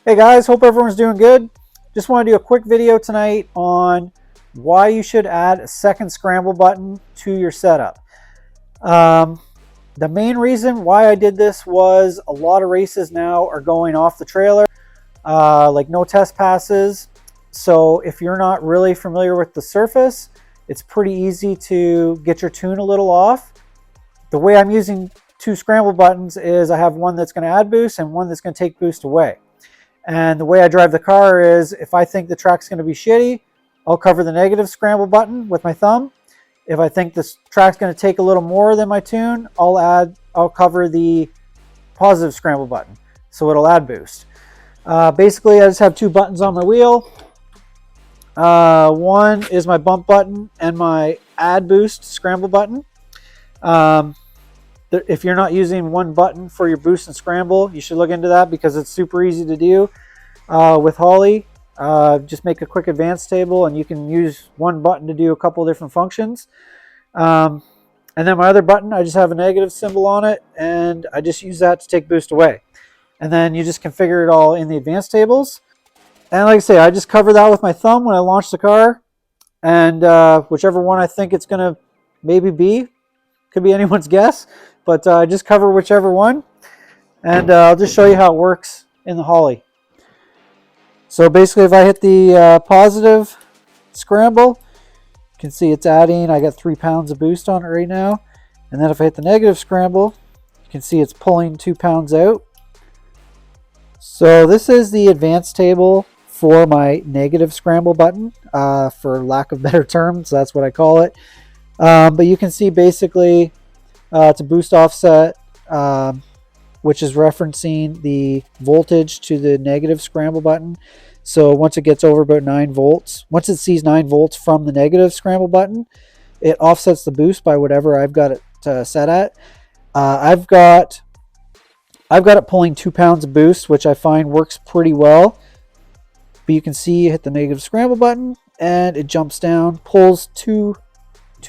Hey guys, hope everyone's doing good. Just want to do a quick video tonight on why you should add a second scramble button to your setup. The main reason why I did this was a lot of races now are going off the trailer, like no test passes. So if you're not really familiar with the surface, it's pretty easy to get your tune a little off. The way I'm using two scramble buttons is I have one that's going to add boost and one that's going to take boost away. And the way I drive the car is if I think the track's going to be shitty, I'll cover the negative scramble button with my thumb. If I think this track's going to take a little more than my tune, I'll cover the positive scramble button, so it'll add boost. Basically, I just have two buttons on my wheel. One is my bump button and my add boost scramble button. If you're not using one button for your boost and scramble, you should look into that because it's super easy to do with Holley. Just make a quick advanced table and you can use one button to do a couple different functions. And then my other button, I just have a negative symbol on it and I just use that to take boost away. And then you just configure it all in the advanced tables. And like I say, I just cover that with my thumb when I launch the car. And whichever one I think it's going to maybe be, could be anyone's guess. But I just cover whichever one, and I'll just show you how it works in the Holley. So basically, if I hit the positive scramble, you can see it's adding. I got 3 pounds of boost on it right now. And then if I hit the negative scramble, you can see it's pulling 2 pounds out. So this is the advanced table for my negative scramble button, for lack of better terms. That's what I call it. But you can see basically it's a boost offset, which is referencing the voltage to the negative scramble button. So once it gets over about 9 volts, once it sees 9 volts from the negative scramble button, it offsets the boost by whatever I've got it set at. I've got it pulling 2 pounds of boost, which I find works pretty well. But you can see you hit the negative scramble button and it jumps down, pulls 2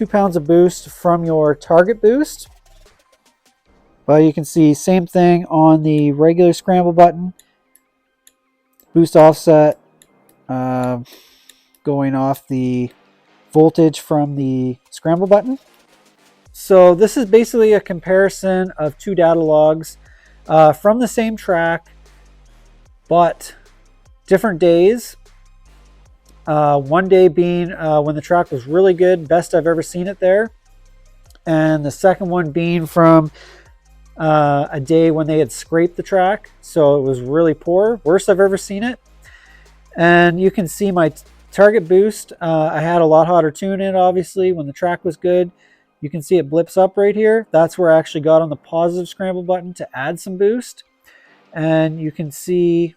pounds of boost from your target boost. But you can see same thing on the regular scramble button. Boost offset going off the voltage from the scramble button. So this is basically a comparison of two data logs from the same track, but different days. One day being when the track was really good, best I've ever seen it there. And the second one being from a day when they had scraped the track, so it was really poor, worst I've ever seen it. And you can see my target boost. I had a lot hotter tune in, obviously, when the track was good. You can see it blips up right here. That's where I actually got on the positive scramble button to add some boost. And you can see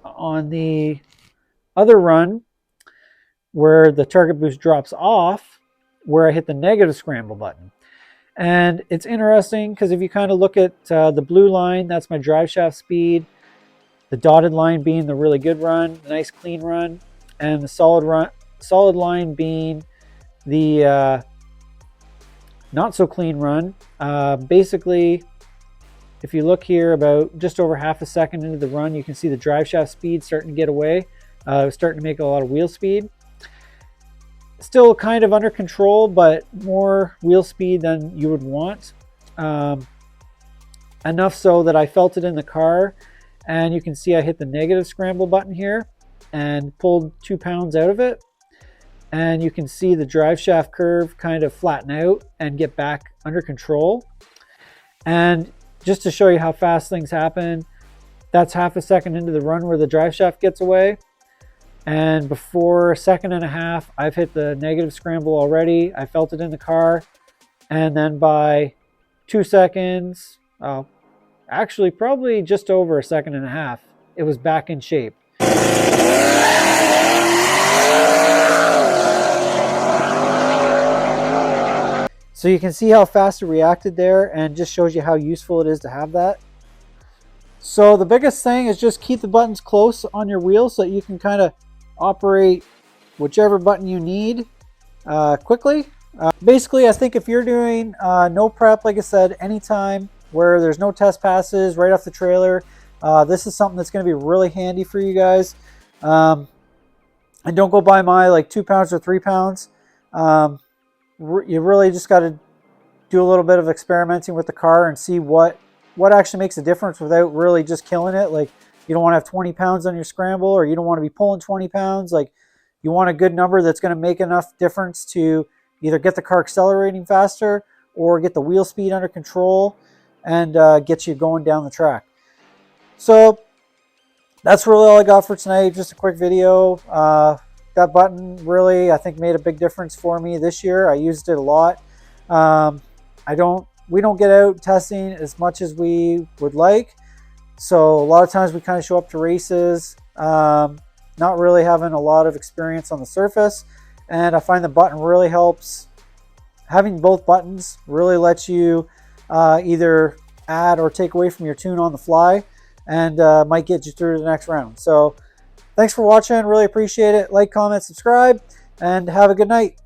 on the other run where the target boost drops off, where I hit the negative scramble button. And it's interesting because if you kind of look at the blue line, that's my drive shaft speed. The dotted line being the really good run, nice clean run, and the solid line being the not so clean run. Basically, if you look here about just over half a second into the run, you can see the drive shaft speed starting to get away. It was starting to make a lot of wheel speed. Still kind of under control, but more wheel speed than you would want. Enough so that I felt it in the car. And you can see I hit the negative scramble button here and pulled 2 pounds out of it. And you can see the drive shaft curve kind of flatten out and get back under control. And just to show you how fast things happen, that's half a second into the run where the drive shaft gets away. And before a second and a half, I've hit the negative scramble already. I felt it in the car. And then by 2 seconds, actually probably just over a second and a half, it was back in shape. So you can see how fast it reacted there, and just shows you how useful it is to have that. So the biggest thing is just keep the buttons close on your wheel so that you can kind of operate whichever button you need quickly. Basically, I think if you're doing no prep, like I said, anytime where there's no test passes right off the trailer, This is something that's going to be really handy for you guys. And don't go buy my like 2 pounds or 3 pounds. You really just got to do a little bit of experimenting with the car and see what actually makes a difference without really just killing it. Like, you don't want to have 20 pounds on your scramble, or you don't want to be pulling 20 pounds. Like, you want a good number that's going to make enough difference to either get the car accelerating faster or get the wheel speed under control and get you going down the track. So that's really all I got for tonight. Just a quick video. That button really, I think, made a big difference for me this year. I used it a lot. We don't get out testing as much as we would like. So a lot of times we kind of show up to races, not really having a lot of experience on the surface. And I find the button really helps. Having both buttons really lets you either add or take away from your tune on the fly, and might get you through to the next round. So thanks for watching. Really appreciate it. Like, comment, subscribe, and have a good night.